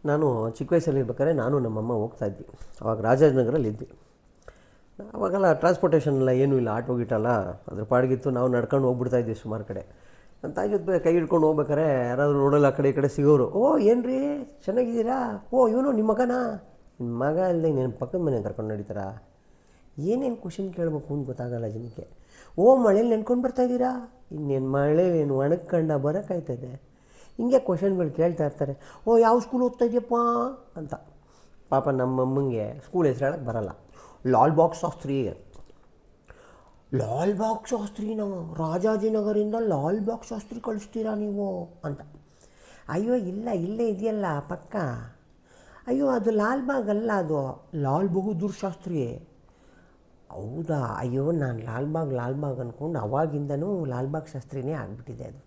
ನಾನು ಚಿಕ್ಕ ವಯಸ್ಸಲ್ಲಿರ್ಬೇಕಾದ್ರೆ ನಾನು ನಮ್ಮಮ್ಮ ಹೋಗ್ತಾಯಿದ್ವಿ. ಅವಾಗ ರಾಜಾಜಿನಗರಲ್ಲಿದ್ವಿ. ಅವಾಗೆಲ್ಲ ಟ್ರಾನ್ಸ್ಪೋರ್ಟೇಷನ್ ಎಲ್ಲ ಏನೂ ಇಲ್ಲ, ಆಟೋ ಗೀಟಲ್ಲ ಅದ್ರ ಪಾಡಿಗಿತ್ತು. ನಾವು ನಡ್ಕೊಂಡು ಹೋಗ್ಬಿಡ್ತಾಯಿದ್ವಿ ಸುಮಾರು ಕಡೆ. ನನ್ನ ತಾಯಿ ಜೊತೆ ಕೈ ಹಿಡ್ಕೊಂಡು ಹೋಗ್ಬೇಕಾರೆ ಯಾರಾದರೂ ರೋಡಲ್ಲಿ ಆ ಕಡೆ ಈ ಕಡೆ ಸಿಗೋರು. ಓ ಏನು ರೀ ಚೆನ್ನಾಗಿದ್ದೀರಾ, ಓ ಇವನು ನಿಮ್ಮ ಮಗನಾ, ನಿಮ್ಮ ಮಗ ಅಲ್ಲದೆ ನೀನು ಪಕ್ಕದ ಮನೆ ಕರ್ಕೊಂಡು ನಡೀತಾರಾ, ಏನೇನು ಕ್ವಶನ್ ಕೇಳಬೇಕು ಅಂತ ಗೊತ್ತಾಗಲ್ಲ ಜನಕ್ಕೆ. ಓ ಮಳೇಲಿ ನೆನ್ಕೊಂಡು ಬರ್ತಾಯಿದ್ದೀರಾ, ಇನ್ನೇನು ಮಳೆ ಏನು ಒಣಗ್ಕಂಡ ಬರೋಕ್ಕಾಯ್ತದೆ, ಹಿಂಗೆ ಕ್ವಶನ್ಗಳು ಕೇಳ್ತಾ ಇರ್ತಾರೆ. ಓ ಯಾವ ಸ್ಕೂಲ್ ಓದ್ತಾ ಇದೆಯಪ್ಪ ಅಂತ. ಪಾಪ ನಮ್ಮಮ್ಮಂಗೆ ಸ್ಕೂಲ್ ಹೆಸರು ಹೇಳೋಕ್ಕೆ ಬರಲ್ಲ. ಲಾಲ್ ಬಾಗ್ ಶಾಸ್ತ್ರಿ, ಲಾಲ್ ಬಾಗ್ ಶಾಸ್ತ್ರಿ, ನಾವು ರಾಜಾಜಿನಗರಿಂದ ಲಾಲ್ ಬಾಗ್ ಶಾಸ್ತ್ರಿ ಕಳಿಸ್ತೀರಾ ನೀವು ಅಂತ. ಅಯ್ಯೋ ಇಲ್ಲ, ಇಲ್ಲೇ ಇದೆಯಲ್ಲ ಪಕ್ಕ. ಅಯ್ಯೋ ಅದು ಲಾಲ್ ಬಾಗ್ ಅಲ್ಲ, ಅದು ಲಾಲ್ ಬಹದ್ದೂರ್ ಶಾಸ್ತ್ರಿ. ಹೌದಾ, ಅಯ್ಯೋ ನಾನು ಲಾಲ್ ಬಾಗ್ ಅಂದ್ಕೊಂಡು ಅವಾಗಿಂದನೂ ಲಾಲ್ ಬಾಗ್ ಶಾಸ್ತ್ರಿನೇ ಆಗಿಬಿಟ್ಟಿದೆ ಅದು.